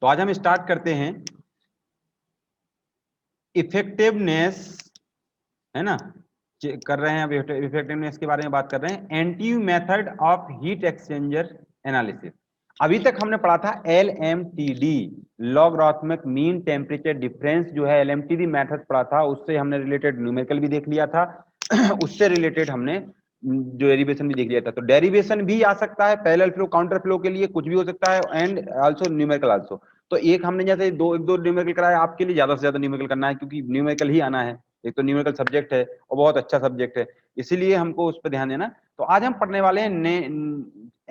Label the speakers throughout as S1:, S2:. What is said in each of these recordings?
S1: तो आज हम स्टार्ट करते हैं इफेक्टिवनेस, है ना, कर रहे हैं। अब इफेक्टिवनेस के बारे में बात कर रहे हैं। NTU method of heat exchanger analysis. अभी तक हमने पढ़ा था LMTD, logarithmic mean temperature difference जो है LMTD मेथड पढ़ा था, उससे हमने रिलेटेड न्यूमेरिकल भी देख लिया था उससे रिलेटेड हमने जो डेरिवेशन भी देख लिया था। तो डेरिवेशन भी आ सकता है पैरेलल फ्लो काउंटर फ्लो के लिए, कुछ भी हो सकता है, एंड आल्सो न्यूमेरिकल आल्सो। तो एक हमने जैसे एक दो न्यूमेरिकल कराया, आपके लिए ज्यादा से ज्यादा न्यूमेरिकल करना है क्योंकि न्यूमेरिकल ही आना है। एक तो न्यूमेरिकल सब्जेक्ट है और बहुत अच्छा सब्जेक्ट है, इसीलिए हमको उस पर ध्यान देना। तो आज हम पढ़ने वाले हैं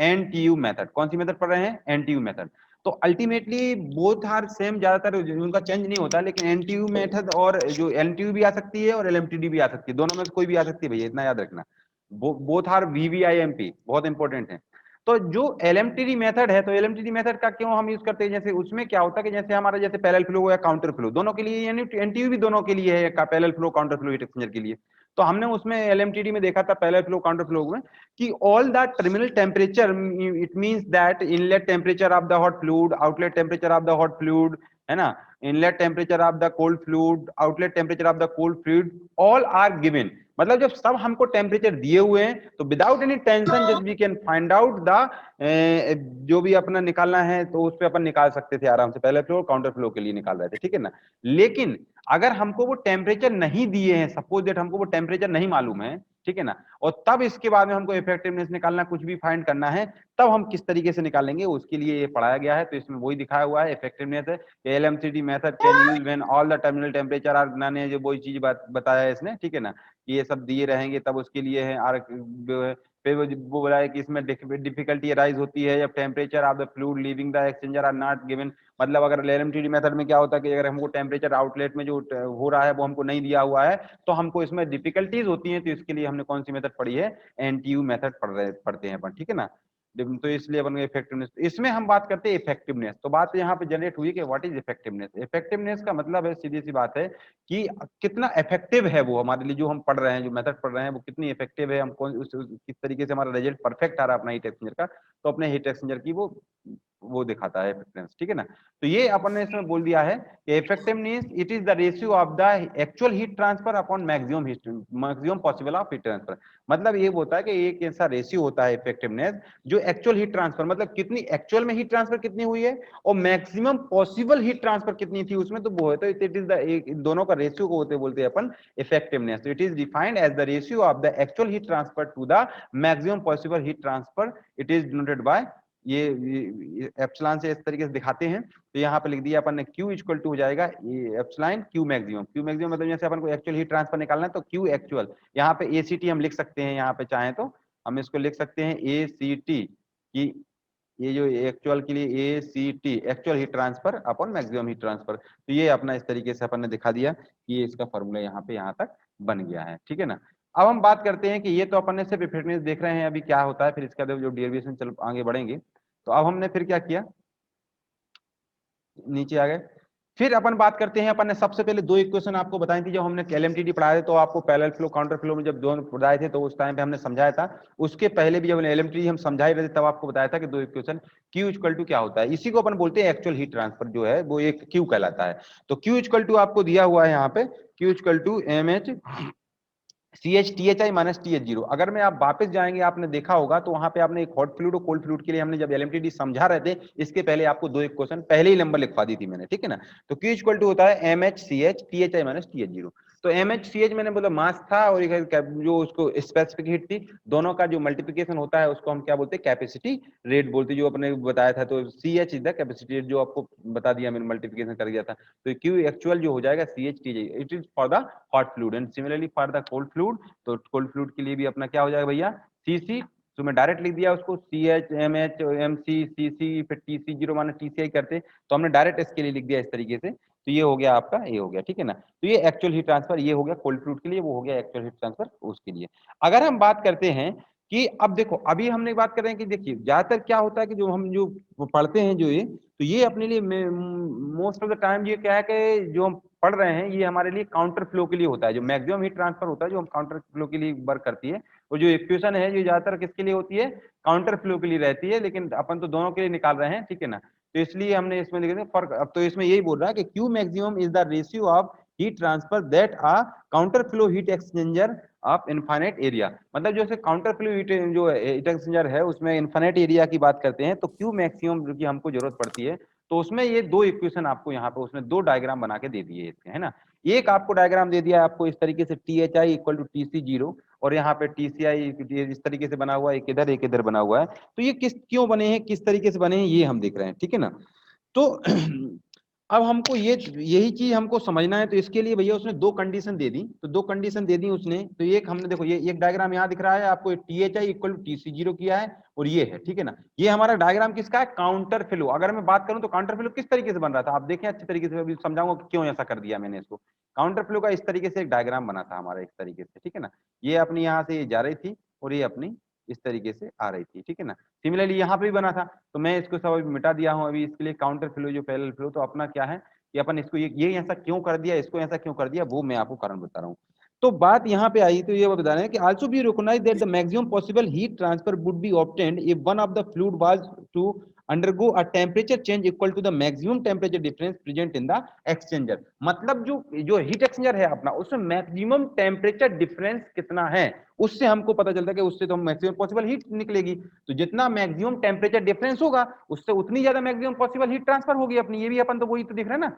S1: एनटीयू मेथड। कौन सी मेथड पढ़ रहे हैं? NTU method. तो अल्टीमेटली बोथ आर सेम, ज्यादातर उनका चेंज नहीं होता, लेकिन एनटीयू मेथड और जो एनटीयू भी आ सकती है और एलएमटीडी भी आ सकती है, दोनों में से कोई भी आ सकती है भैया, इतना याद रखना। बोथ आर वीवीआईएमपी, बहुत इंपॉर्टेंट है। तो जो एलएमटीडी मेथड है, तो एलएमटीडी मेथड का क्यों हम यूज करते हैं? जैसे उसमें क्या होता है कि जैसे हमारा जैसे पैरेलल फ्लो या काउंटर फ्लो दोनों के लिए, यानी एनटीयू भी दोनों के लिए है, parallel flow counter flow heat exchanger के लिए। तो हमने उसमें एलएमटीडी में देखा था पैरेलल फ्लो काउंटर फ्लो में कि all the terminal temperature, it means that inlet temperature of the hot fluid, outlet temperature of the hot fluid, है ना, inlet temperature of the cold fluid, outlet temperature of the cold fluid, all are given. मतलब जब सब हमको temperature दिए हुए हैं तो without any tension just we can find out the जो भी अपना निकालना है, तो उस पर अपन निकाल सकते थे आराम से, पहले फ्लो काउंटर फ्लो के लिए निकाल रहे थे, ठीक है ना। लेकिन अगर हमको वो टेम्परेचर नहीं दिए हैं, सपोज दैट हमको वो टेम्परेचर नहीं मालूम है, ठीक है ना, और तब इसके बाद में हमको इफेक्टिवनेस निकालना, कुछ भी फाइंड करना है, तब हम किस तरीके से निकालेंगे उसके लिए ये पढ़ाया गया है। तो इसमें वही दिखाया हुआ है, इफेक्टिवनेस है। LMTD method can use when all the terminal temperature are, मैंने जो वही चीज बताया है इसने, ठीक है ना, कि ये सब दिए रहेंगे तब उसके लिए है। फिर वो बोला है कि इसमें डिफिकल्टी अराइज होती है जब temperature of the fluid leaving the exchanger are not given. मतलब अगर LMTD मेथड में क्या होता है कि अगर हमको टेम्परेचर आउटलेट में जो हो रहा है वो हमको नहीं दिया हुआ है, तो हमको इसमें डिफिकल्टीज होती हैं। तो इसके लिए हमने कौन सी मेथड पढ़ी है? एनटीयू मेथड पढ़ते हैं अपन, ठीक है ना। तो इसलिए अपन इफेक्टिवनेस, इसमें हम बात करते हैं इफेक्टिवनेस। तो बात यहाँ पे जनरेट हुई कि व्हाट इज इफेक्टिवनेस। इफेक्टिवनेस का मतलब है, सीधी सी बात है कि कितना इफेक्टिव है वो हमारे लिए, जो हम पढ़ रहे हैं, जो मेथड पढ़ रहे हैं, वो कितनी इफेक्टिव है, हम कौन किस तरीके से हमारा रिजल्ट परफेक्ट आ रहा है अपना हीट एक्सचेंजर का। तो अपने हीट एक्सचेंजर की वो दिखाता है इफेक्टिवनेस, ठीक है ना। तो ये अपन ने इसमें बोल दिया है कि effectiveness it is the ratio of the actual heat transfer upon maximum possible of heat transfer. मतलब ये होता है कि एक ऐसा रेशियो होता है इफेक्टिवनेस, जो एक्चुअल हीट ट्रांसफर, मतलब कितनी एक्चुअल में हीट ट्रांसफर कितनी हुई है और मैक्सिमम पॉसिबल हीट ट्रांसफर कितनी थी उसमें, तो वो है। तो इट इज द दोनों का रेशियो को बोलते हैं अपन effectiveness. It is defined as the ratio of the actual heat transfer to the maximum possible heat transfer. It is denoted by ये एप्सिलॉन से इस तरीके से दिखाते हैं। तो यहाँ पे लिख दिया अपन ने Q इक्वल टू हो जाएगा epsilon Q maximum. Q maximum मतलब जैसे अपन को एक्चुअल हीट ट्रांसफर निकालना है तो Q एक्चुअल, यहाँ पे ACT हम लिख सकते हैं, यहाँ पे चाहें तो हम इसको लिख सकते हैं ACT कि ये जो एक्चुअल के लिए ACT actual heat transfer upon maximum heat transfer. तो ये अपना इस तरीके से अपन ने दिखा दिया कि ये इसका फॉर्मूला यहाँ पे यहाँ तक बन गया है, ठीक है ना। अब हम बात करते हैं कि ये तो अपन ने सिर्फ इफेक्टिवनेस देख रहे हैं, अभी क्या होता है फिर इसका जो डेरिवेशन चल आगे बढ़ेंगे। तो अब हमने फिर क्या किया, नीचे आ गए। फिर अपन बात करते हैं, अपन ने सबसे पहले दो इक्वेशन आपको बताई थी जब हमने LMTD पढ़ाया था। तो आपको पैरेलल फ्लो काउंटर फ्लो में जब दोनों पढ़ाए थे तो उस टाइम पे हमने समझाया था। उसके पहले भी जब LMTD हम समझा ही रहे थे तब आपको बताया था कि दो इक्वेशन Q इक्वल टू क्या होता है। इसी को अपन बोलते हैं एक्चुअल हीट ट्रांसफर, जो है वो एक Q कहलाता है। तो Q इक्वल टू आपको दिया हुआ है यहाँ पे, Q equal to MH CH minus TH0। अगर मैं आप वापस जाएंगे, आपने देखा होगा तो वहां पे आपने एक हॉट फ्लूइड और कोल्ड फ्लूइड के लिए हमने जब LMTD समझा रहे थे, इसके पहले आपको दो इक्वेशन पहले ही नंबर लिखवा दी थी मैंने, ठीक है ना। तो Q इक्वल टू होता है MHCH THI माइनस TH0। तो MHCH मैंने बोला मास था और जो उसको स्पेसिफिक हीट थी, दोनों का जो मल्टीप्लीकेशन होता है उसको हम क्या बोलते हैं? कैपेसिटी रेट बोलते हैं, जो अपने बताया था। तो CH is the capacity rate, जो आपको बता दिया मैंने, मल्टीप्लीकेशन कर दिया था। तो Q एक्चुअल जो हो जाएगा CH TJ, it is for the hot fluid and similarly for the cold fluid. तो कोल्ड फ्लूइड के लिए भी अपना क्या हो जाएगा भैया? CC। तो मैं डायरेक्ट लिख दिया उसको CH MH MC CC, फिर TC0 माना TCI करते, तो हमने डायरेक्ट इसके लिए लिख दिया इस तरीके से। तो ये हो गया आपका, ये हो गया, ठीक है ना। तो ये एक्चुअल हीट ट्रांसफर ये हो गया कोल्ड फ्लूइड के लिए, वो हो गया एक्चुअल हीट ट्रांसफर उसके लिए। अगर हम बात करते हैं कि अब देखो, अभी हमने बात कर रहे हैं कि देखिए ज्यादातर क्या होता है कि जो हम जो पढ़ते हैं जो ये, तो ये अपने लिए मोस्ट ऑफ द टाइम ये क्या है कि जो हम पढ़ रहे हैं ये हमारे लिए काउंटर फ्लो के लिए होता है। जो मैक्सिमम हीट ट्रांसफर होता है जो हम काउंटर फ्लो के लिए वर्क करती है, वो जो इक्वेशन है जो ज्यादातर किसके लिए होती है? काउंटर फ्लो के लिए रहती है। लेकिन अपन तो दोनों के लिए निकाल रहे हैं, ठीक है ना। तो इसलिए हमने इसमें लिखा फर्क। अब तो इसमें यही बोल रहा है कि Q maximum is the ratio of heat transfer that a counter flow heat exchanger of infinite area. मतलब जो काउंटर फ्लो हीट जो हीट एक्सचेंजर है उसमें इनफाइनाइट एरिया की बात करते हैं, तो क्यू मैक्सिमम की हमको जरूरत पड़ती है। तो उसमें ये दो इक्वेशन आपको यहाँ पे उसने दो डायग्राम बना के दे दिए इसके, है ना। एक आपको डायग्राम दे दिया आपको इस तरीके से T H I equal to T C zero, और यहाँ पे टी सी आई इस तरीके से बना हुआ है, एक इधर बना हुआ है। तो ये किस क्यों बने हैं, किस तरीके से बने हैं, ये हम देख रहे हैं, ठीक है ना। तो अब हमको यही चीज हमको समझना है। तो इसके लिए भैया उसने दो कंडीशन दे दी, तो दो कंडीशन दे दी उसने। तो एक हमने देखो ये एक डायग्राम यहाँ दिख रहा है आपको, T H I equal to T C zero किया है, और ये है, ठीक है ना। ये हमारा डायग्राम किसका है, काउंटर फ्लो। अगर मैं बात करूं तो काउंटर फ्लो किस तरीके से बन रहा था आप देखें अच्छे तरीके से, अभी समझाऊंगा कि क्यों ऐसा कर दिया मैंने इसको। काउंटर फ्लो का इस तरीके से एक डायग्राम बना था हमारा, इस तरीके से, ठीक है ना। ये अपनी यहाँ से ये जा रही थी और ये अपनी इस तरीके से आ रही थी, ठीक है ना। सिमिलरली यहाँ पे भी बना था, तो मैं इसको सब अभी मिटा दिया हूँ अभी इसके लिए। काउंटर फ्लो जो पैरेलल फ्लो, तो अपना क्या है कि अपन इसको ये ऐसा क्यों कर दिया, इसको ऐसा क्यों कर दिया, वो मैं आपको कारण बता रहा हूँ। तो बात यहाँ पे आई, तो ये बता रहे हैं कि also be recognize that the maximum possible heat transfer would be obtained if one of the fluid was to undergo a temperature change equal to the maximum temperature difference present in the exchanger। मतलब जो heat exchanger है अपना, उसमें maximum temperature difference कितना है, उससे हमको पता चलता है कि उससे तो मैक्सिमम पॉसिबल हीट निकलेगी। तो जितना मैक्सिमम टेम्परेचर डिफरेंस होगा उससे उतनी ज्यादा मैक्सिमम पॉसिबल हीट ट्रांसफर होगी अपनी। ये भी अपन तो वही तो देख रहे हैं ना।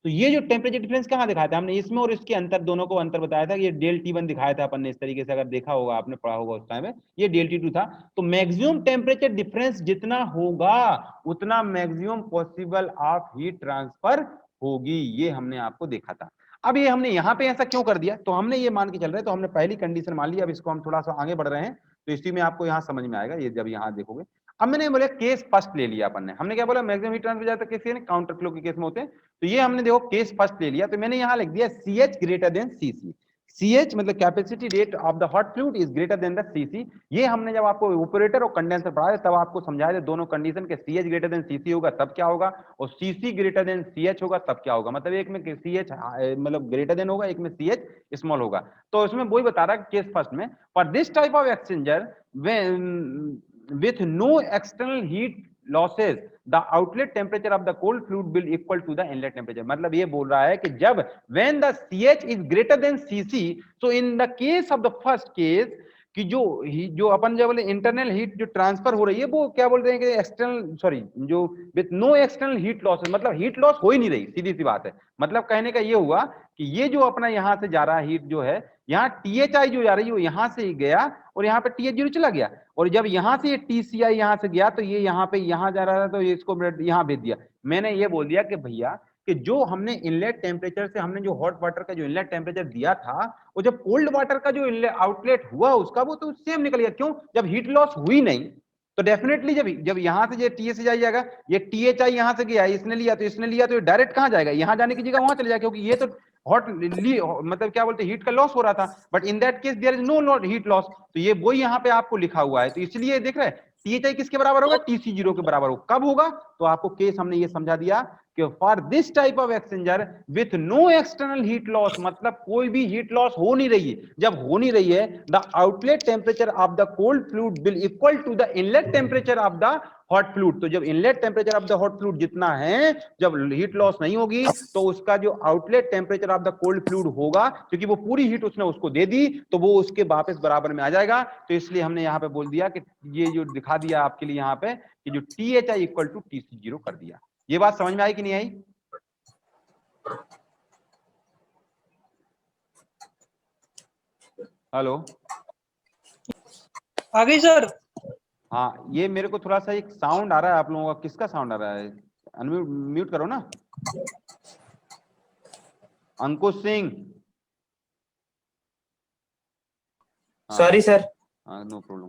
S1: तो ये जो टेम्परेचर डिफरेंस कहाँ दिखाया था हमने, इसमें और इसके अंतर, दोनों को अंतर बताया था। ये डेल टी वन दिखाया था अपन ने इस तरीके से, अगर देखा होगा आपने, पढ़ा होगा उस टाइम में, ये डेल टी टू था। तो मैक्सिमम टेम्परेचर डिफरेंस जितना होगा उतना maximum possible of heat transfer होगी, ये हमने आपको देखा था। अब ये हमने यहाँ पे ऐसा क्यों कर दिया, तो हमने ये मान के चल रहे हैं, तो हमने पहली कंडीशन मान ली। अब इसको हम थोड़ा सा आगे बढ़ रहे हैं, तो इसी में आपको यहाँ समझ में आएगा, ये जब यहाँ देखोगे। अब मैंने बोला केस फर्स्ट ले लिया अपन ने, हमने क्या बोला, मैक्सिमम हीट ट्रांसफर ज्यादा केस काउंटर फ्लो के केस में होते हैं। तो ये हमने देखो केस फर्स्ट ले लिया, तो मैंने यहाँ लिख दिया सी एच ग्रेटर देन सी सी। CH मतलब capacity rate of the hot fluid is greater than the CC। ये हमने जब आपको इवेपोरेटर और कंडेंसर पढ़ाया तब आपको समझाया था दोनों कंडीशन के, CH ग्रेटर देन CC होगा तब क्या होगा, और CC ग्रेटर देन CH होगा तब क्या होगा। मतलब एक में CH मतलब ग्रेटर देन होगा, एक में CH स्मॉल होगा। तो इसमें वही बता रहा है केस फर्स्ट में, for this type of exchanger with no external heat losses the outlet temperature of the cold fluid will equal to the inlet temperature। मतलब ये बोल रहा है कि जब when the CH is greater than CC, so in the case of the first case कि जो अपन जब बोले इंटरनल हीट जो ट्रांसफर हो रही है, वो क्या बोलते हैं कि एक्सटर्नल, सॉरी, जो with no external heat loss, मतलब हीट लॉस हो ही नहीं रही, सीधी सी बात है। मतलब कहने का ये हुआ कि ये जो अपना यहाँ से जा रहा है हीट जो है, यहाँ THI जो जा रही है वो यहाँ से गया और यहाँ पे TH0 चला गया, और जब यहाँ से ये TCI यहाँ से गया तो ये यहाँ पे यहाँ जा रहा था, तो इसको यहाँ भेज दिया। मैंने ये बोल दिया कि भैया कि जो हमने इनलेट टेम्परेचर से हमने जो हॉट वाटर का जो इनलेट टेम्परेचर दिया था, वो जब कोल्ड वाटर का जो आउटलेट हुआ उसका, वो तो सेम निकल गया। क्यों, जब हीट लॉस हुई नहीं, तो डेफिनेटली जब यहाँ से TH जाएगा, ये THI यहाँ से गया, इसने लिया तो इसने लिया, तो डायरेक्ट कहाँ जाएगा, यहाँ जाने की जगह वहां चले जाएगा, क्योंकि ये तो हॉट मतलब क्या बोलते हैं हीट का लॉस हो रहा था। But in that case there is no heat loss, तो ये वही यहाँ पे आपको लिखा हुआ है। तो इसलिए देख रहे हैं THI किसके बराबर होगा, TC0 के बराबर होगा। कब होगा, तो आपको केस हमने ये समझा दिया कि for this type of exchanger with no external heat loss, मतलब कोई भी हीट लॉस हो नहीं रही है। जब हो नहीं रही है, the outlet temperature of the cold fluid will equal to the inlet temperature of the hot fluid. तो जब inlet temperature of the hot fluid जितना है, जब हीट लॉस नहीं होगी, तो उसका जो outlet temperature of the cold fluid होगा, क्योंकि वो पूरी हीट उसने उसको दे दी, तो वो उसके वापस बराबर में आ जाएगा। तो इसलिए हमने यहाँ पे बोल दिया कि ये जो दिखा दिया आपके लिए यहाँ पे कि जो THI इक्वल टू TC0 कर दिया। ये बात समझ में आई कि नहीं आई? हेलो,
S2: आ गई सर।
S1: हाँ, ये मेरे को थोड़ा सा एक साउंड आ रहा है आप लोगों का, किसका साउंड आ रहा है? अनम्यूट म्यूट करो ना। अंकुश सिंह।
S2: Sorry sir.
S1: हाँ, नो प्रॉब्लम।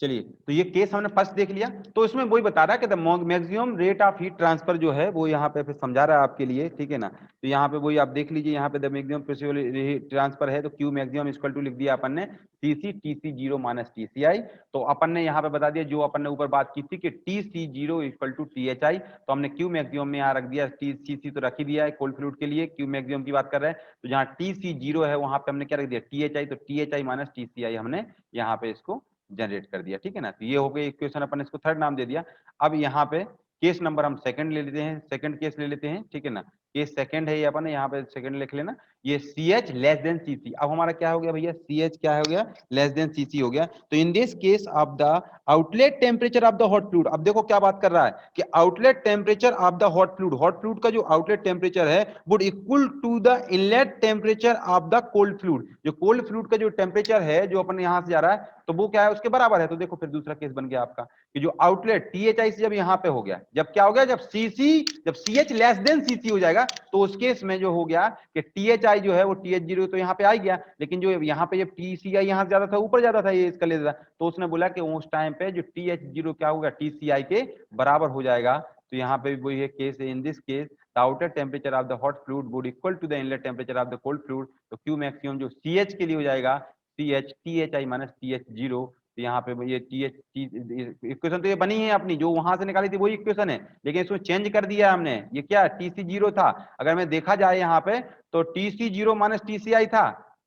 S1: चलिए, तो ये केस हमने फर्स्ट देख लिया। तो इसमें वही बता रहा है कि the maximum rate of heat transfer जो है वो यहाँ पे फिर समझा रहा है आपके लिए, ठीक है ना। तो यहाँ पे वही आप देख लीजिए, यहाँ पे the maximum possible heat transfer है, तो क्यू मैक्सिमम इक्वल टू लिख दिया अपन ने CC TC0 माइनस TCI। तो अपन ने यहाँ पे बता दिया जो अपन ने ऊपर बात की थी कि TC0 इक्वल टू THI, तो हमने क्यू मैक्सिमम में यहाँ रख दिया, TCC तो रख ही दिया है कोल्ड फ्लूइड के लिए, क्यू मैक्सिमम की बात कर रहे हैं। तो जहाँ TC0 है वहां पे हमने क्या रख दिया, THI, तो THI माइनस TCI हमने यहाँ पे इसको जनरेट कर दिया, ठीक है ना। तो ये हो गई इक्वेशन, अपन इसको थर्ड नाम दे दिया। अब यहाँ पे केस नंबर हम सेकंड ले लेते हैं, सेकंड केस ले लेते हैं, ठीक है ना। केस सेकंड है ये अपन यहाँ पे सेकंड लिख लेना, ये CH लेस देन CC। अब हमारा क्या हो गया भैया, CH क्या हो गया, लेस देन CC हो गया। तो in this case of the outlet temperature of the hot fluid, अब देखो क्या बात कर रहा है कि outlet temperature of the hot fluid का जो आउटलेट टेम्परेचर है would equal to the inlet temperature of the cold fluid. जो कोल्ड फ्लूइड का जो टेम्परेचर है जो अपन यहां से जा रहा है तो वो क्या है, उसके बराबर है। तो देखो फिर दूसरा केस बन गया आपका कि जो आउटलेट THI से जब यहाँ पे हो गया, जब क्या हो गया, जब CH लेस देन CC हो जाएगा तो उस केस में जो हो गया कि THI जो है वो TH0 तो यहाँ पे आ गया, लेकिन जो यहाँ पे जब TCI यहाँ ज्यादा था, ऊपर ज्यादा था ये इसका लेता, तो उसने बोला कि उस टाइम पे जो TH0 क्या होगा, TCI के बराबर हो जाएगा। तो यहाँ पे भी वही है case, in this case the outer temperature of the hot fluid would equal to the inlet temperature of the cold fluid. तो Q मैक्सिमम जो CH के लिए हो जाएगा THI माइनस TH0। तो यहाँ पे ये इक्वेशन तो ये बनी है अपनी, जो वहां से निकाली थी वही इक्वेशन है, लेकिन इसमें चेंज कर दिया हमने। ये क्या TC0 था, अगर मैं देखा जाए यहाँ पे तो TC0 माइनस TCI था,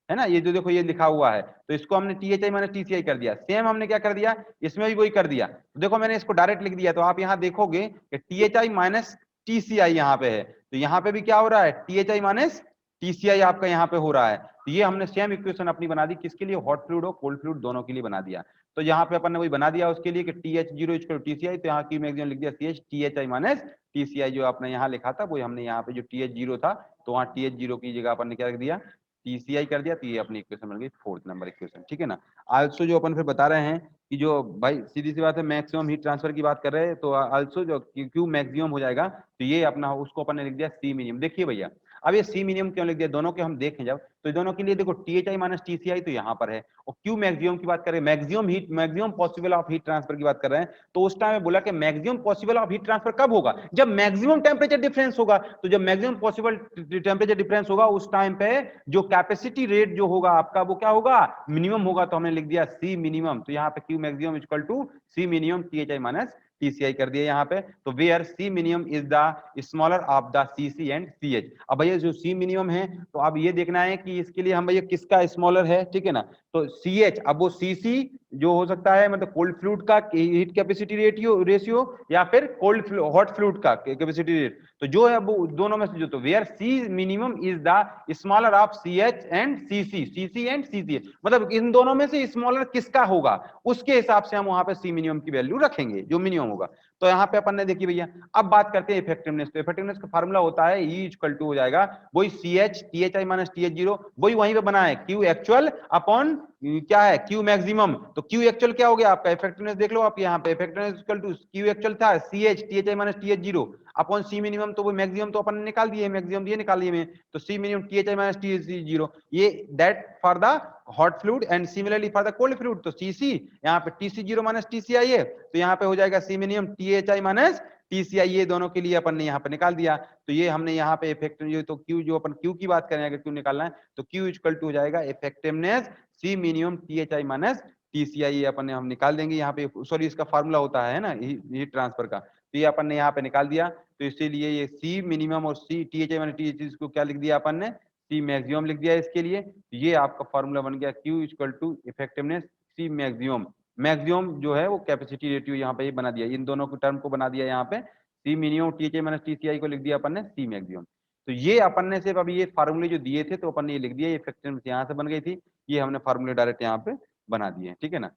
S1: है ना, ये जो देखो ये लिखा हुआ है, तो इसको हमने THI माइनस TCI कर दिया। सेम हमने क्या कर दिया, इसमें भी वही कर दिया। तो देखो मैंने इसको डायरेक्ट लिख दिया, तो आप यहाँ देखोगे कि THI माइनस TCI यहाँ पे है, तो यहाँ पे भी क्या हो रहा है, THI माइनस TCI आपका यहाँ पे हो रहा है। तो ये हमने सेम इक्वेशन अपनी बना दी, किसके लिए, हॉट फ्लूइड और कोल्ड फ्लूइड दोनों के लिए बना दिया। तो यहाँ पे अपन ने वही बना दिया उसके लिए कि TH0 इक्वल टू TCI, तो यहाँ की मैक्सिमम लिख दिया CH THI माइनस TCI। जो आपने यहाँ लिखा था वो हमने यहाँ पे जो TH0 था तो वहाँ TH0 की जगह अपन ने क्या रख दिया, TCI कर दिया। तो ये अपनी इक्वेशन बन गई फोर्थ नंबर इक्वेशन, ठीक है ना। आल्सो जो अपन फिर बता रहे हैं कि जो भाई सीधी सी बात है, मैक्सिमम हीट ट्रांसफर की बात कर रहे हैं, तो आल्सो जो Q मैक्सिमम हो जाएगा तो ये अपना उसको अपन ने लिख दिया C मिनिमम। देखिए भैया अब ये C मिनिमम क्यों लिख दिया, दोनों के हम देखें जब, तो दोनों के लिए देखो THI माइनस TCI तो यहाँ पर है, और Q मैक्सिमम की बात करें, maximum possible of heat transfer की बात कर रहे हैं, तो उस टाइम में बोला कि maximum possible of heat transfer कब होगा, जब मैक्सिमम टेम्परेचर डिफरेंस होगा। तो जब मैक्सिमम पॉसिबल टेम्परेचर डिफरेंस होगा उस टाइम पे जो कैपेसिटी रेट जो होगा आपका वो क्या होगा, मिनिमम होगा। तो हमने लिख दिया C मिनिमम। तो यहाँ पे Q maximum equal to C minimum THI minus TCI कर दिया यहाँ पे। तो where C minimum is the smaller of the CC and CH। अब भैया जो C मिनिमम है तो अब ये देखना है कि इसके लिए हम भैया किसका स्मॉलर है, ठीक है ना। तो CH, अब वो CC जो हो सकता है मतलब कोल्ड फ्लूइड का हीट कैपेसिटी रेशियो या फिर हॉट फ्लूइड का कैपेसिटी रेट, तो जो है वो दोनों में से जो, तो where C minimum is the smaller of CH and CC and CC, मतलब इन दोनों में से स्मॉलर किसका होगा उसके हिसाब से हम वहां पे C मिनिमम की वैल्यू रखेंगे जो मिनिमम होगा। तो यहाँ पे अपन ने देखी भैया, अब बात करते हैं इफेक्टिवनेस। तो इफेक्टिवनेस का फार्मूला होता है E इक्वल टू हो जाएगा वही CH THI माइनस TH0, वही वहीं पे बना है Q एक्चुअल अपॉन क्या है Q मैक्सिमम। तो Q एक्चुअल क्या हो गया आपका, इफेक्टिवनेस देख लो आप यहाँ पे, effectiveness equal to Q actual था CH THI minus TH0 upon C minimum, तो वो मैक्सिमम तो अपन ने निकाल दिए, मैक्सिमम ये निकाल लिए में, तो C minimum THI minus TH0 ये that for the hot fluid and similarly for the cold fluid. तो CC यहाँ पे TC0 माइनस TCI है, तो यहाँ पे हो जाएगा C minimum THI minus TCI, ये दोनों के लिए अपन ने यहाँ पे निकाल दिया। तो ये हमने यहाँ पे इफेक्टिव, तो Q जो अपन Q की बात करें अगर Q निकालना है तो Q इक्वल टू हो जाएगा effectiveness C minimum THI minus TCI, ये अपन ने हम निकाल देंगे यहाँ पे, सॉरी इसका फार्मूला होता है ना हीट ट्रांसफर का, तो ये अपन ने यहाँ पे निकाल दिया। तो इसीलिए ये C मिनिमम और C THI माइनस THI को क्या लिख दिया अपन ने, C मैक्सिमम लिख दिया इसके लिए। ये आपका फार्मूला बन गया Q equal to effectiveness C maximum. Maximum जो है वो कैपेसिटी रेशियो यहाँ पे बना दिया, इन दोनों को टर्म को बना दिया यहाँ पे, C minimum THI minus TCI को लिख दिया अपन ने C मैक्सिमम। तो ये अपन ने सिर्फ अभी ये फार्मूले जो दिए थे तो अपन ने ये लिख दिया, ये इफेक्टिवनेस यहाँ से बन गई थी, ये हमने फार्मूले डायरेक्ट यहाँ पे बना दिए, ठीक है ना।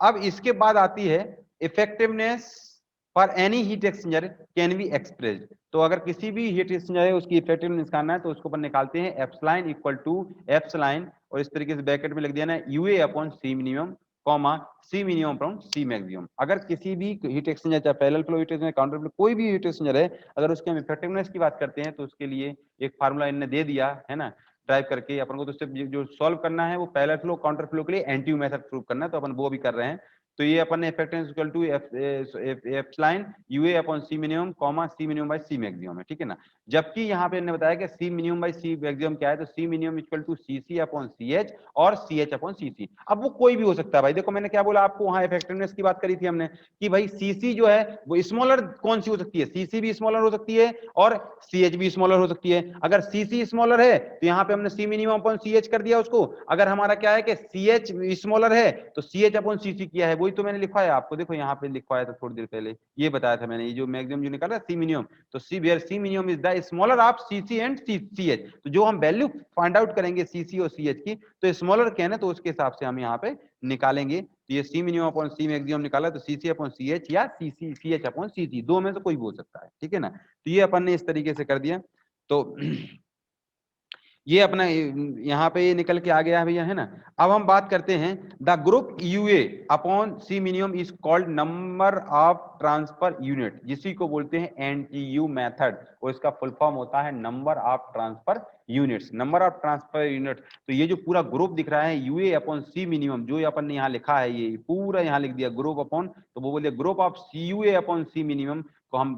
S1: अब इसके बाद आती है effectiveness for any heat exchanger can be expressed. तो अगर किसी भी हीट एक्सचेंजर है उसकी इफेक्टिवनेस निकालना है तो उसको अपन निकालते हैं एप्सिलॉन इक्वल टू एप्सिलॉन, और इस तरीके से ब्रैकेट में लिख दिया ना UA upon C minimum comma C minimum upon C maximum. अगर किसी भी हीट एक्सचेंजर चाहे parallel flow heat exchanger counter flow कोई भी हीट एक्सचेंजर है, अगर उसके हम इफेक्टिवनेस की बात करते हैं तो उसके लिए एक फार्मूला इनने दे दिया है ना ड्राइव करके, अपन को तो सिर्फ जो सॉल्व करना है वो पैरेलल फ्लो काउंटर फ्लो के लिए एनटीयू मेथड प्रूव करना है, तो अपन वो भी कर रहे हैं। तो ये अपन ने effectiveness equal to epsilon UA upon C minimum comma C minimum by C maximum है, ठीक है ना। जबकि यहाँ पे इन्होंने बताया कि C minimum by C maximum क्या है, तो C minimum equal to CC upon CH और CH अपॉन CC। अब वो कोई भी हो सकता है भाई, देखो मैंने क्या बोला आपको, वहां इफेक्टिवनेस की बात करी थी हमने कि भाई CC जो है वो स्मॉलर कौन सी हो सकती है, CC भी स्मॉलर हो सकती है और CH भी स्मॉलर हो सकती है। अगर CC स्मॉलर है तो यहाँ पे हमने C मिनिमम अपॉन CH कर दिया उसको, अगर हमारा क्या है कि CH स्मॉलर है तो CH अपॉन CC किया है, वो वही तो मैंने लिखवाया आपको, देखो यहाँ पे लिखवाया था थोड़ी देर पहले, ये बताया था मैंने, ये जो मैक्सिमम जो निकाला सी मिनिमम, तो C where C minimum is the smaller of CC and CH. तो जो हम वैल्यू फाइंड आउट करेंगे सीसी और सीएच की, तो स्मॉलर क्या है ना, तो उसके हिसाब से हम यहाँ पे निकालेंगे। तो ये सी मिनिमम अपॉन सी मैक्सिमम निकाला, तो सीसी अपॉन सीएच या सीसी सीएच अपॉन सीसी, दो में से कोई बोल सकता है, ठीक है ना। तो ये अपन ने इस तरीके से कर दिया। तो ये अपना यहाँ पे ये निकल के आ गया है भैया, है ना। अब हम बात करते हैं the group UA upon C minimum is called number of transfer unit, जिसी को बोलते हैं एनटीयू मेथड, और इसका फुल फॉर्म होता है number of transfer units, number of transfer unit. तो ये जो पूरा ग्रुप दिख रहा है यूए अपॉन सी मिनिमम, जो अपन ने यहाँ लिखा है, ये पूरा यहाँ लिख दिया ग्रुप अपॉन, तो वो बोले group of C UA upon C minimum को हम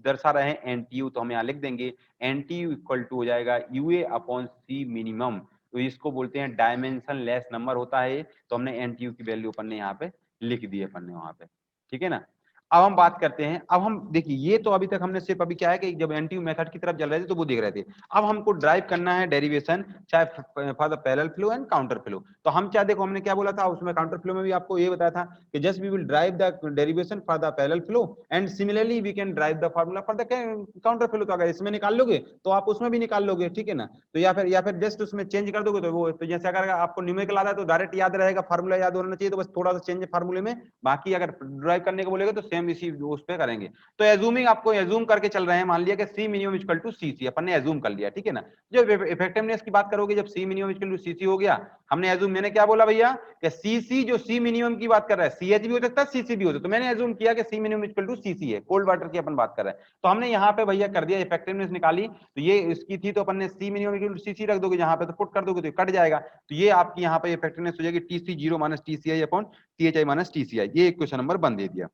S1: दर्शा रहे हैं एनटीयू, तो हम यहाँ लिख देंगे एनटीयू इक्वल टू हो जाएगा यूए अपॉन सी मिनिमम। तो इसको बोलते हैं डायमेंशन लेस नंबर होता है, तो हमने एनटीयू की वैल्यू अपन ने यहाँ पे लिख दी अपन ने वहां पे, ठीक है ना। अब हम बात करते हैं, अब हम देखिए ये तो अभी तक हमने सिर्फ अभी क्या है कि जब एनटीयू मेथड की तरफ चल रहे थे तो वो देख रहे थे। अब हमको ड्राइव करना है डेरिवेशन, चाहे for the parallel flow and counter flow. तो हम क्या, देखो हमने क्या बोला था उसमें, काउंटर फ्लो में भी आपको ये बताया था कि just we will derive the derivation for the parallel flow and similarly we can derive the formula for the counter flow. तो अगर इसमें निकाल लोगे तो आप उसमें भी निकाल लोगे, ठीक है ना। तो या फिर जस्ट उसमें चेंज कर दोगे तो वो, तो जैसे अगर आपको न्यूमेरिकल आता है तो डायरेक्ट याद रहेगा, फार्मूला याद होना चाहिए, तो बस थोड़ा सा चेंज है फार्मूले में, बाकी अगर ड्राइव करने को बोलेगा तो सेम इसी उस पे करेंगे। तो एज्यूमिंग, आपको एज्यूम करके चल रहे हैं, मान लिया कि C minimum equal to CC, अपन ने एज्यूम कर लिया, ठीक है ना। जब इफेक्टिवनेस की बात करोगे, जब सी मिनिमम इक्वल टू सीसी हो गया, हमने एज्यूम, मैंने क्या बोला भैया कि सीसी जो सी मिनिमम की बात कर रहा है, सीएच भी हो सकता है सीसी भी हो सकता है, तो मैंने एज्यूम किया कि C minimum equal to CC है, कोल्ड वाटर की अपन बात कर रहे हैं। तो हमने यहाँ पे भैया कर दिया, इफेक्टिवनेस निकाली, तो ये इसकी थी, तो अपन ने सी मिनिमम इक्वल टू सीसी रख दोगे जहां पे, तो पुट कर दोगे तो कट जाएगा। तो ये आपकी यहाँ पे इफेक्टिवनेस हो जाएगी TC zero minus TCI upon THI minus TCI. ये क्वेश्चन नंबर बन दे दिया।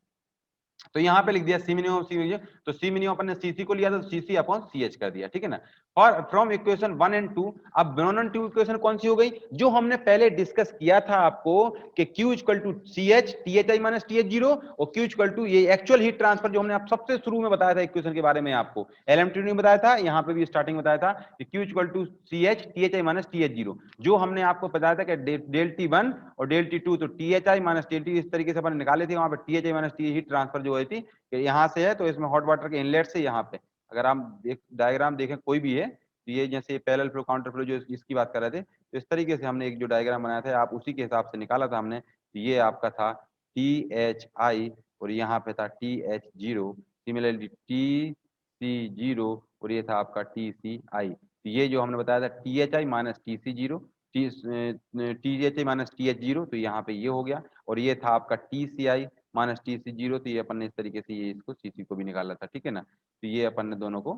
S1: तो यहाँ पे लिख दिया सी मिनिमम सी मिनिमम, तो सी मिनिमम अपन ने सीसी को लिया था, तो सीसी अपॉन सीएच कर दिया, ठीक है ना। और फ्रॉम इक्वेशन 1 एंड 2, अब 1 और 2 इक्वेशन कौन सी हो गई, जो हमने पहले डिस्कस किया था आपको कि Q equal to CH THI minus TH0, और Q इक्वल टू ये एक्चुअल हीट ट्रांसफर, जो हमने आप सबसे शुरू में बताया था इक्वेशन के बारे में, आपको LMTD में बताया था, यहाँ पे भी स्टार्टिंग बताया था कि Q equal to CH THI minus TH0, जो हमने आपको बताया था कि डेल T1 और डेल T2, तो THI माइनस डेल T इस तरीके से अपन निकाले थे, वहां पे THI minus T heat transfer जो हुई थी यहाँ से है, तो इसमें हॉट वाटर के इनलेट से यहाँ पे, अगर हम एक डायग्राम देखें कोई भी है, तो ये जैसे पैरेलल फ्लो काउंटर फ्लो जो इसकी बात कर रहे थे, तो इस तरीके से हमने एक जो डायग्राम बनाया था, आप उसी के हिसाब से निकाला था हमने। तो ये आपका था THI और यहाँ पे था TH0, सिमिलरली TC0 और ये था आपका TCI। तो ये जो हमने बताया था THI minus TC0, THI minus TH0, तो यहाँ पे ये हो गया, और ये था आपका TCI माइनस TC0, तो ये अपन ने इस तरीके से ये इसको सीसी को भी निकाला था, ठीक है ना। तो ये अपन ने दोनों को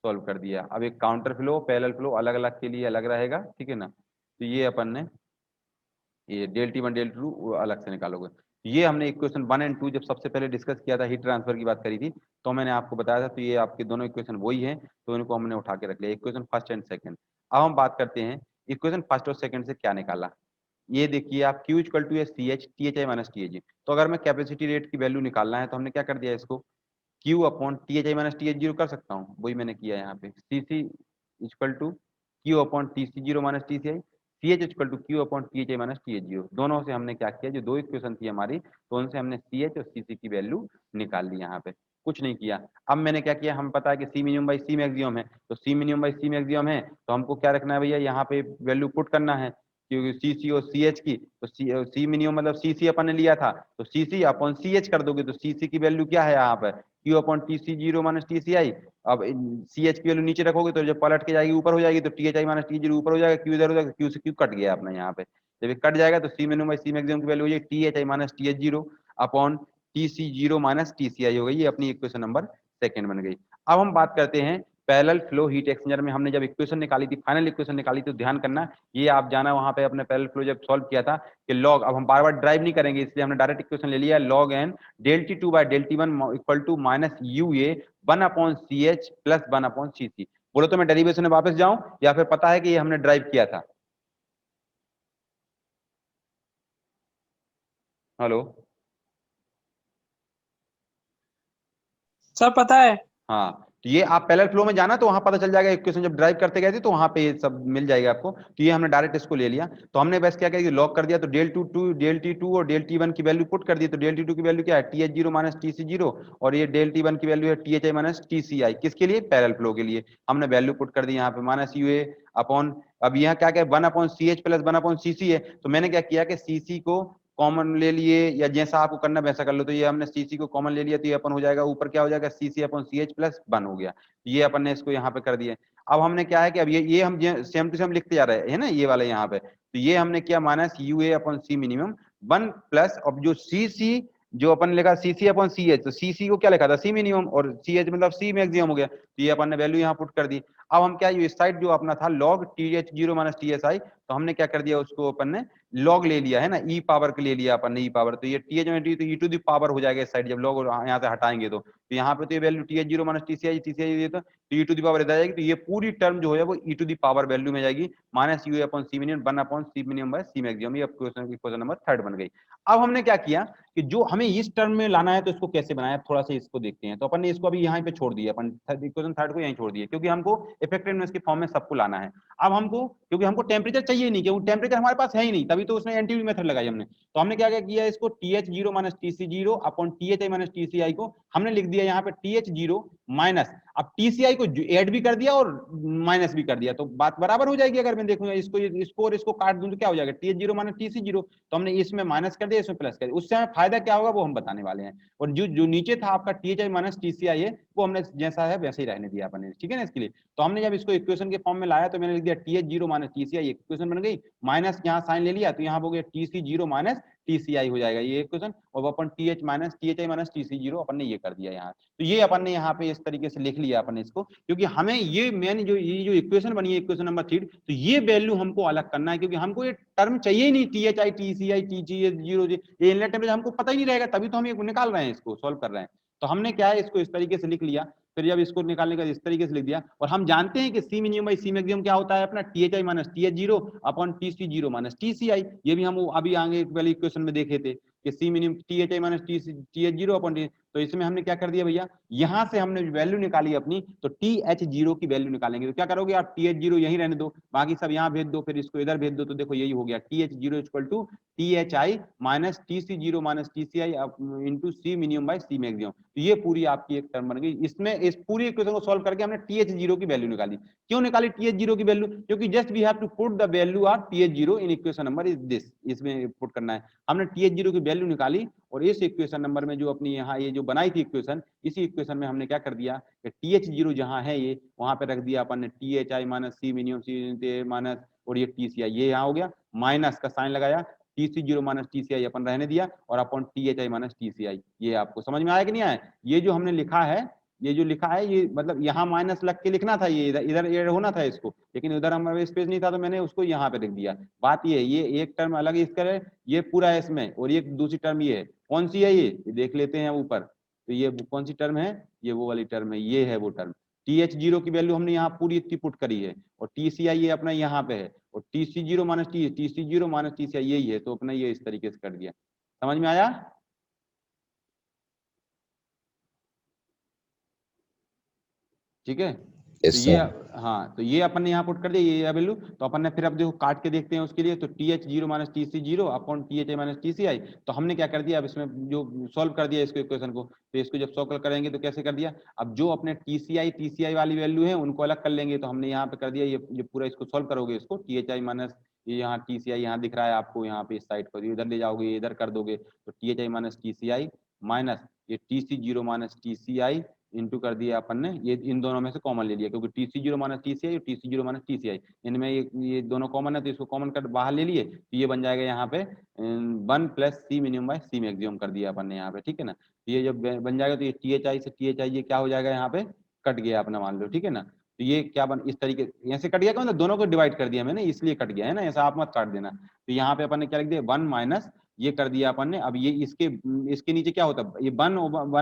S1: सॉल्व कर दिया। अब एक काउंटर फ्लो पैरेलल फ्लो अलग अलग के लिए अलग रहेगा, ठीक है ना। तो ये अपन ने ये डेल T1 डेल T2 अलग से निकालोगे। ये हमने इक्वेशन 1 एंड 2 जब सबसे पहले डिस्कस किया था, हीट ट्रांसफर की बात करी थी, तो मैंने आपको बताया था, तो ये आपके दोनों इक्वेशन वही है, तो इनको हमने उठा के रख लिया, इक्वेशन फर्स्ट एंड सेकंड। अब हम बात करते हैं इक्वेशन फर्स्ट और सेकंड से क्या निकाला। ये देखिए आप Q equal to CH THI minus TH, तो अगर मैं कैपेसिटी रेट की वैल्यू निकालना है, तो हमने क्या कर दिया, इसको Q upon THI minus TH0 कर सकता हूँ, वही मैंने किया यहाँ पे। CC equal to Q upon TC0 minus TCI, CH equal to Q upon THI minus TH0, दोनों से हमने क्या किया, जो दो इक्वेशन थी हमारी, तो उनसे हमने CH और CC की वैल्यू निकाल ली यहाँ पे, कुछ नहीं किया। अब मैंने क्या किया, हम पता है कि C minimum by C maximum है, तो सी मिनिमम बाई सी मैक्सिमम है, तो हमको क्या रखना है भैया, यहाँ पे वैल्यू पुट करना है, क्योंकि सीसी और सीएच की, तो सी मिनिमम मतलब सीसी अपन ने लिया था, तो सीसी अपॉन सीएच कर दोगे, तो सीसी की वैल्यू क्या है यहाँ पर, Q upon TC0 minus TCI। अब सीएच की वैल्यू नीचे रखोगे तो जब पलट के जाएगी ऊपर हो जाएगी, तो THI माइनस TH0 ऊपर हो जाएगा, क्यू इधर हो जाएगा, क्यू से क्यू कट गया अपना यहाँ पे, जब ये कट जाएगा तो सी मिनिमम बाई सी मैक्सिमम की वैल्यू हो जाएगी THI minus TH0 upon TC0 minus TCI हो गई, ये अपनी इक्वेशन नंबर सेकंड बन गई। अब हम बात करते हैं पैरेलल फ्लो हीट एक्सचेंजर में हमने जब इक्वेशन निकाली थी, फाइनल इक्वेशन निकाली, तो ध्यान करना, ये आप जाना वहां पे अपने पैरेलल फ्लो जब सॉल्व किया था कि लॉग, अब हम बार बार ड्राइव नहीं करेंगे, इसलिए हमने डायरेक्ट इक्वेशन ले लिया, log N del T2 by del T1 equal to minus UA 1 upon CH plus 1 upon CC। बोलो तो मैं डेरिवेशन में वापस जाऊं, या फिर पता है कि ये हमने ड्राइव किया था। हेलो,
S2: सब पता है।
S1: हाँ, तो ये आप पैरेलल फ्लो में जाना तो वहां पता चल जाएगा, इक्वेशन जब ड्राइव करते गए थे तो वहां पे ये सब मिल जाएगा आपको। तो ये हमने डायरेक्ट इसको ले लिया। तो हमने बस क्या किया, लॉग कर दिया। तो डेल टी टू और डेल टी वन की वैल्यू पुट कर दी। तो डेल टी टू की वैल्यू क्या है, T H zero minus T C zero, और ये डेल टी वन की वैल्यू है T H I minus T C I. किसके लिए, पैरेलल फ्लो के लिए। हमने वैल्यू पुट कर दी यहाँ पे, माइनस यू ए अपॉन, अब यहाँ क्या क्या, one upon C H plus one upon C C है। तो मैंने क्या किया कि सी सी को कॉमन ले लिए, या जैसा आपको करना वैसा कर लो। तो ये हमने सीसी को कॉमन ले लिया, तो ये अपन हो जाएगा, ऊपर क्या हो जाएगा, C C upon C H plus one हो गया। ये अपन ने इसको यहाँ पे कर दिया। अब हमने क्या है कि अब ये हम सेम टू सेम लिखते जा रहे हैं ना, ये वाले यहाँ पे। तो ये हमने किया minus U A upon C minimum one plus, अब जो सी सी जो अपन लिखा सी सी अपॉन सी एच, तो सी सी को क्या लिखा था, सी मिनिमम, और सी एच मतलब सी मैक्सिमम हो गया। तो ये अपन ने वैल्यू यहाँ पुट कर दी। अब हम क्या, इस साइड जो अपना था log T H zero minus T S I, तो हमने क्या कर दिया, उसको अपन ने लॉग ले लिया है ना, ई पावर के ले लिया अपन ने, ई पावर। तो ये टी एच में तो ई टू दी पावर हो जाएगा इस साइड, जब लॉग यहाँ से हटाएंगे तो यहाँ पे तो ये value T H zero minus T C I तो ई टू दी पावर इधर जाएगी। तो ये पूरी टर्म जो है वो e to the power value में जाएगी, minus U upon C minimum one upon C minimum by C maximum. ये क्वेश्चन नंबर 3 बन गई। अब हमने क्या किया कि जो हमें इस टर्म में लाना है तो इसको कैसे बनाया, थोड़ा सा इसको देखते हैं। तो अपन ने इसको अभी यहाँ पे छोड़ दिया, अपन इक्वेशन 3 को यहीं छोड़ दिया, क्योंकि हमको इफेक्टिवनेस के फॉर्म में सबको लाना है। अब हमको, क्योंकि हमको टेम्परेचर चाहिए नहीं, क्योंकि टेम्परेचर हमारे पास है ही नहीं, तभी तो उसने एनटीवी मेथड लगाई हमने। तो हमने क्या किया, इसको T H zero minus T C zero upon T H I minus T C I को हमने लिख दिया यहाँ पे टी एच जीरो माइनस, अब टीसीआई को ऐड भी कर दिया और माइनस भी कर दिया, तो बात बराबर हो जाएगी। अगर मैं देखूंगा इसको और इसको काट दूं तो क्या हो जाएगा, T H zero minus T C zero. तो हमने इसमें माइनस कर दिया, इसमें प्लस कर दिया, उससे हमें फायदा क्या होगा वो हम बताने वाले हैं। और जो नीचे था आपका T H I minus T C I है, वो हमने जैसा है वैसे ही रहने दिया अपने, ठीक है ना। इसके लिए तो हमने जब इसको इक्वेशन के फॉर्म में लाया तो मैंने लिख दिया T H zero minus T C I, equation बन गई, माइनस यहाँ साइन ले लिया, तो यहाँ हो गया T C zero minus TCI हो जाएगा ये इक्वेशन, और अपन T H minus T H I minus T C zero अपन ने ये कर दिया यहाँ। तो ये अपन ने यहाँ पे इस तरीके से लिख लिया अपन ने इसको, क्योंकि हमें ये मेन जो इक्वेशन बनी है इक्वेशन नंबर 3, तो ये वैल्यू हमको अलग करना है, क्योंकि हमको ये टर्म चाहिए ही नहीं, T H I T C I T G H zero, ये इनलेट टेम्परेचर हमको पता ही नहीं रहेगा, तभी तो हम ये निकाल रहे हैं, इसको सोल्व कर रहे हैं। तो हमने क्या है, इसको इस तरीके से लिख लिया। फिर जब इसको निकालने का इस तरीके से लिख दिया, और हम जानते हैं कि C minimum by C maximum क्या होता है अपना, T H I minus T H zero upon T C zero minus T C I. ये भी हम अभी आगे वाले इक्वेशन में देखे थे कि C minimum T H I minus T H zero upon T. तो इसमें हमने क्या कर दिया भैया, यहां से हमने वैल्यू निकाली अपनी, तो टी एच जीरो की वैल्यू निकालेंगे। तो क्या करोगे आप, टी एच जीरो यहीं रहने दो, बाकी सब यहाँ भेज दो, फिर इसको इधर भेज दो। तो देखो यही हो गया, T H zero equal to T H I minus T C zero minus T C I into C minimum by C maximum. तो ये पूरी आपकी एक टर्म बन गई। इसमें इस पूरी इक्वेशन को सॉल्व करके हमने टी एच जीरो की वैल्यू निकाली। क्यों निकाली टी एच जीरो की वैल्यू, क्योंकि just we have to put the value of T H zero in equation number is this, इसमें पुट करना है। हमने टी एच जीरो की वैल्यू निकाली, और इस इक्वेशन नंबर में जो अपनी यहाँ ये जो बनाई थी इक्वेशन, इसी इक्वेशन में हमने क्या कर दिया कि टी एच जीरो जहाँ है ये वहां पे रख दिया अपन ने T H I minus C minimum C minus, और ये टी सी आई ये यहाँ हो गया, माइनस का साइन लगाया, T C zero minus T C I अपन रहने दिया, और अपन T H I minus T C I. ये आपको समझ में आया कि नहीं आया, ये जो हमने लिखा है, ये जो लिखा है ये मतलब यहाँ माइनस लग के लिखना था, ये इधर इधर होना था इसको, लेकिन उधर हमारे स्पेस नहीं था, तो मैंने उसको यहाँ पे लिख दिया। बात ये एक टर्म अलग इसका है, ये पूरा है इसमें, और ये दूसरी टर्म ये है, कौन सी है ये देख लेते हैं ऊपर। तो ये कौन सी टर्म है, ये वो वाली टर्म है, ये है वो टर्म। टी एच जीरो की वैल्यू हमने यहाँ पूरी इतनी पुट करी है, और टी सी आई ये अपना यहाँ पे है, और T C zero minus T C zero minus T C I यही है, तो अपना ये इस तरीके से कर दिया। समझ में आया, ठीक है। तो ये हाँ, तो ये अपन ने यहाँ पुट कर दिया ये वैल्यू। तो अपन ने फिर अब देखो काट के देखते हैं उसके लिए, तो T H zero minus T C zero upon T H I minus T C I. तो हमने क्या कर दिया, अब इसमें जो सॉल्व कर दिया इसको इक्वेशन को, तो इसको जब सॉल्व करेंगे तो कैसे कर दिया, अब जो अपने टी सी आई वाली वैल्यू है उनको अलग कर लेंगे। तो हमने यहाँ पे कर दिया, ये पूरा इसको सॉल्व करोगे, इसको टी एच आई माइनस, ये यहाँ टी सी आई यहाँ दिख रहा है आपको, यहाँ पे इस साइड पर इधर ले जाओगे, इधर कर दोगे, तो T H I minus T C I minus ये T C zero minus T C I into कर दिया अपन ने, ये इन दोनों में से कॉमन ले लिया, क्योंकि T C zero minus T C I और T C zero minus T C I इनमें ये दोनों कॉमन है, तो इसको कॉमन कर बाहर ले लिए। तो ये बन जाएगा यहाँ पे one plus C minimum by C maximum कर दिया अपन ने यहाँ पे, ठीक है ना। तो ये जब बन जाएगा तो ये टी एच आई से टी एच आई ये क्या हो जाएगा, यहाँ पे कट गया अपना, मान लो, ठीक है ना। तो ये क्या बन इस तरीके यहाँ से कट गया, मतलब दोनों को डिवाइड कर दिया मैंने, इसलिए कट गया है ना, ऐसा आप मत काट देना। तो यहाँ पे अपन ने क्या लिख दिया, वन माइनस ये कर दिया अपन ने। अब ये इसके नीचे क्या होता, ये वन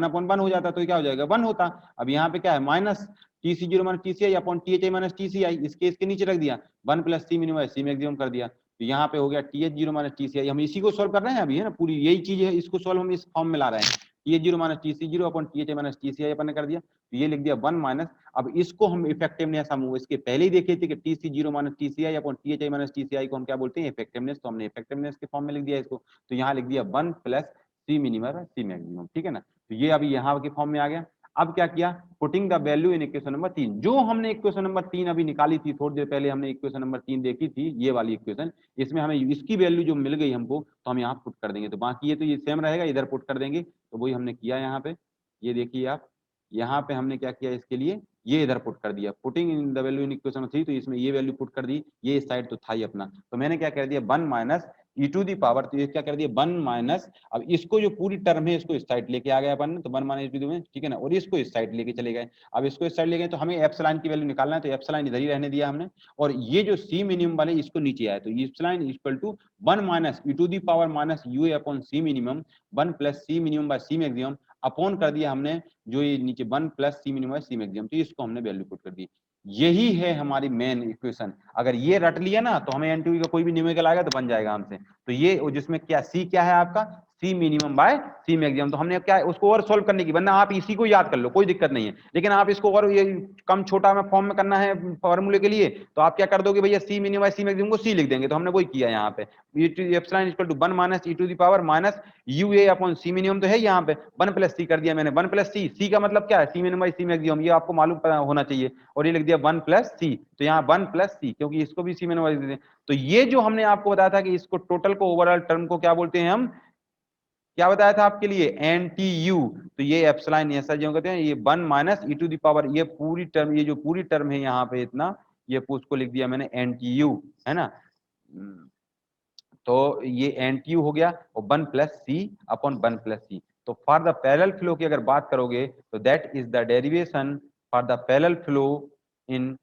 S1: अपॉन वन हो जाता, तो क्या हो जाएगा, वन होता। अब यहाँ पे क्या है, minus T C zero minus T C I upon T H I minus T C I, इसके नीचे रख दिया, one plus C minimum C maximum कर दिया। तो यहाँ पे हो गया T H zero minus T C I, हम इसी को सॉल्व कर रहे हैं अभी, है ना, पूरी यही चीज है, इसको सॉल्व हम इस फॉर्म में ला रहे हैं। T H zero minus T C zero अपन T H minus T C I अपन ने कर दिया, तो ये लिख दिया 1 माइनस, अब इसको हम इफेक्टिवनेस, हम इसके पहले ही देखे थे कि T C zero minus T C I अपन T H I minus T C I को हम क्या बोलते हैं, इफेक्टिवनेस, तो हमने इफेक्टिवनेस के फॉर्म में लिख दिया इसको, तो यहाँ लिख दिया 1 plus C minimum C maximum, ठीक है ना, तो ये अभी यहाँ के फॉर्म में आ गया। अब क्या किया, putting the value in equation number 3, जो हमने इक्वेशन नंबर 3 अभी निकाली थी, थोड़ी देर पहले हमने इक्वेशन नंबर 3 देखी थी, ये वाली इक्वेशन, इसमें हमें इसकी वैल्यू जो मिल गई हमको, तो हम यहाँ पुट कर देंगे, तो बाकी ये तो ये सेम रहेगा, इधर पुट कर देंगे, तो वही हमने किया यहाँ पे, ये देखिए आप, यहाँ पे हमने क्या किया इसके लिए, ये इधर पुट कर दिया, putting in the value in equation 3, तो इसमें ये वैल्यू पुट कर दी, ये इस साइड तो था ही अपना, तो मैंने क्या कर दिया 1 minus e to the power, तो ये क्या कर दिया 1 माइनस, अब इसको जो पूरी टर्म है इसको इस साइड लेके आ गया अपन, तो 1 माइनस ई टू में, ठीक है ना, और इसको इस साइड लेके चले गए, अब इसको इस साइड ले गए तो हमें एप्सिलॉन की वैल्यू निकालना है, तो एप्सिलॉन इधर ही रहने दिया हमने, और ये जो सी मिनिमम वाले इसको नीचे आया, तो epsilon equal to 1 minus e to the power minus U upon C minimum, 1 plus C minimum by C maximum, upon कर दिया हमने जो ये नीचे 1 plus C minimum by C maximum, तो इसको हमने वैल्यू पुट कर दी। यही है हमारी मेन इक्वेशन, अगर ये रट लिया ना तो हमें एनटीयू का कोई भी न्यूमेरिकल आएगा तो बन जाएगा हमसे, तो ये जिसमें क्या सी क्या है आपका, सी मिनिमम बाय सी मैक्सिमम, तो हमने क्या उसको और सॉल्व करने की, वरना आप इसी को याद कर लो कोई दिक्कत नहीं है, लेकिन आप इसको और ये कम छोटा में फॉर्म में करना है फॉर्मूले के लिए, तो आप क्या कर दोगे भैया, सी मिनिमम बाय सी मैक्सिमम को सी लिख देंगे, तो हमने वही किया यहाँ पे, epsilon equal to 1 minus e to the power minus U A upon C minimum, तो है यहाँ पे 1 प्लस सी कर दिया मैंने, 1 प्लस सी, सी का मतलब क्या है, सी मिनिमम बाय सी मैक्सिमम, ये आपको मालूम होना चाहिए, और ये लिख दिया 1 प्लस सी, तो यहाँ 1 प्लस सी, क्योंकि इसको भी सी मिनिमम देते हैं, तो ये जो हमने आपको बताया था कि इसको टोटल को ओवरऑल टर्म को क्या बोलते हैं हम, क्या बताया था आपके लिए, एनटीयू, तो ये एप्सिलॉन ऐसा जो कहते हैं, ये 1 minus e to the power, ये पूरी टर्म, ये जो पूरी टर्म है यहाँ पे इतना, ये उसको लिख दिया मैंने एनटीयू, है ना, तो ये एनटीयू हो गया, और 1 प्लस सी अपॉन 1 प्लस सी, तो फॉर द पैरेलल फ्लो की अगर बात करोगे तो that is the derivation for the parallel flow in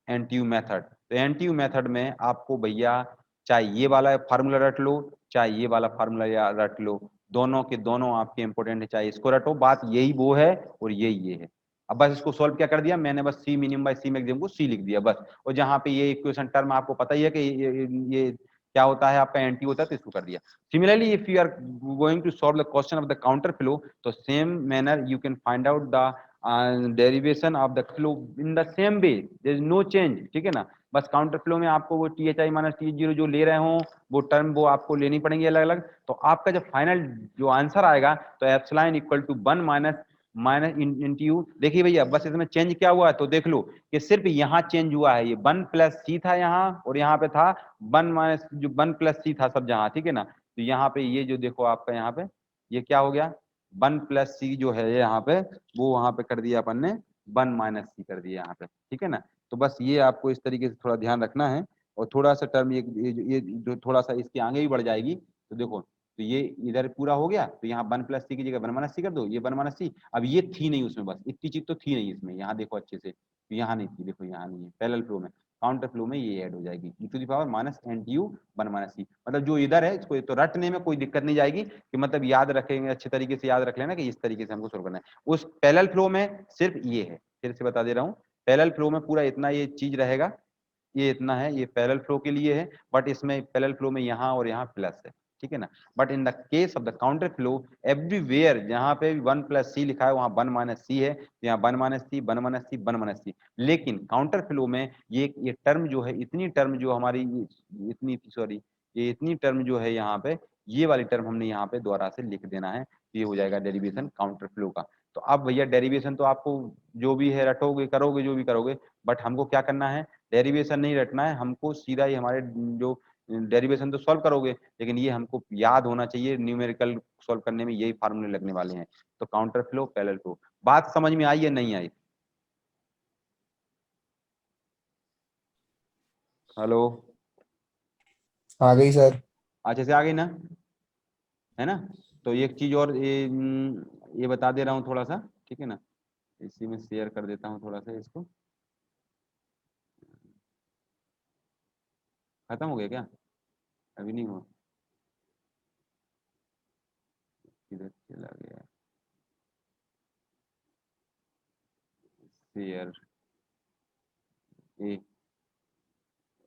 S1: NTU method, तो एनटीयू मेथड में आपको भैया चाहे ये वाला फार्मूला रट लो, चाहे ये वाला फार्मूला या रट लो, दोनों के दोनों आपके इंपॉर्टेंट है, चाहे इसको रटो, बात यही वो है और यही ये है। अब बस इसको सॉल्व क्या कर दिया मैंने, बस सी मिनिमम बाय सी मैक्सिमम को सी लिख दिया बस, और जहां पे ये इक्वेशन टर्म आपको पता ही है कि ये क्या होता है आपका एंटी होता है, तो इसको कर दिया। Similarly if you are going to solve the question of the counter flow, तो same manner you can find out the derivation of the flow in the same way, there is no change, ठीक है ना, बस counter flow में आपको वो T H I minus T zero जो ले रहे हो वो टर्म वो आपको लेनी पड़ेंगी अलग अलग, तो आपका जब फाइनल जो आंसर आएगा तो epsilon equal to 1 minus minus into, देखिए भैया बस इसमें चेंज क्या हुआ है तो देख लो कि सिर्फ यहाँ चेंज हुआ है, ये 1 प्लस सी था यहाँ, और यहाँ पे था 1 माइनस जो 1 प्लस सी था सब जहाँ, ठीक है ना, तो यहाँ पे ये जो देखो आपका यहाँ पे ये क्या हो गया 1 प्लस सी जो है यहाँ पे, वो वहां पे कर दिया अपन ने 1 माइनस सी कर दिया यहाँ पे, ठीक है ना, तो बस ये आपको इस तरीके से थोड़ा ध्यान रखना है, और थोड़ा सा टर्म ये जो थोड़ा सा इसके आगे भी बढ़ जाएगी, तो देखो तो ये इधर पूरा हो गया, तो यहाँ 1 प्लस सी की जगह 1 माइनस सी कर दो, ये 1 माइनस सी, अब ये थी नहीं उसमें, बस इतनी चीज तो थी नहीं इसमें, यहाँ देखो अच्छे से, तो यहाँ नहीं थी, देखो यहाँ नहीं है, पैरेलल फ्लो में, काउंटर फ्लो में ये ऐड हो जाएगी e to the power minus N T U 1 minus C, मतलब जो इधर है इसको तो रटने में कोई दिक्कत नहीं जाएगी, कि मतलब याद रखेंगे अच्छे तरीके से याद रख लेना कि इस तरीके से हमको सोल्व करना है। उस पैरेलल फ्लो में सिर्फ ये है, फिर से बता दे रहा हूँ, पैरेलल फ्लो में पूरा इतना ये चीज रहेगा, ये इतना है, ये पैरेलल फ्लो के लिए है, बट इसमें पैरेलल फ्लो में यहाँ और यहाँ प्लस है, ठीक है ना, but in the case of the counter flow everywhere जहाँ पे 1 प्लस सी लिखा है वहाँ 1 माइनस सी है, यहाँ 1 माइनस सी 1 माइनस सी 1 माइनस सी, लेकिन काउंटर फ्लो में ये टर्म जो है, इतनी टर्म जो हमारी इतनी सॉरी ये इतनी टर्म जो है यहाँ पे, ये वाली टर्म हमने यहाँ पे दोबारा से लिख देना है, ये हो जाएगा डेरिवेशन काउंटर फ्लो का। तो अब भैया डेरिवेशन तो आपको जो भी है रटोगे करोगे जो भी करोगे, बट हमको क्या करना है, डेरिवेशन नहीं रटना है हमको, सीधा ही हमारे जो डेरिवेशन तो सॉल्व करोगे, लेकिन ये हमको याद होना चाहिए, न्यूमेरिकल सॉल्व करने में यही फार्मूले लगने वाले हैं। तो काउंटर फ्लो पैरेलल फ्लो, बात समझ में आई या नहीं आई? हेलो,
S2: आ गई सर।
S1: अच्छे से आ गई ना, है ना, तो एक चीज और ये बता दे रहा हूँ थोड़ा सा, ठीक है ना, इसी में शेयर कर देता हूँ थोड़ा सा इसको, खत्म हो गया क्या, अभी नहीं हुआ, किधर चला गया, शेयर ये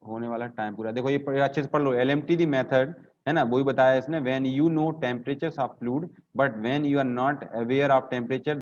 S1: होने वाला टाइम पूरा। देखो ये अच्छे से पढ़ लो, LMT दी मेथड है ना, वही बताया इसने, when you know temperature of fluid but when you are not aware of temperature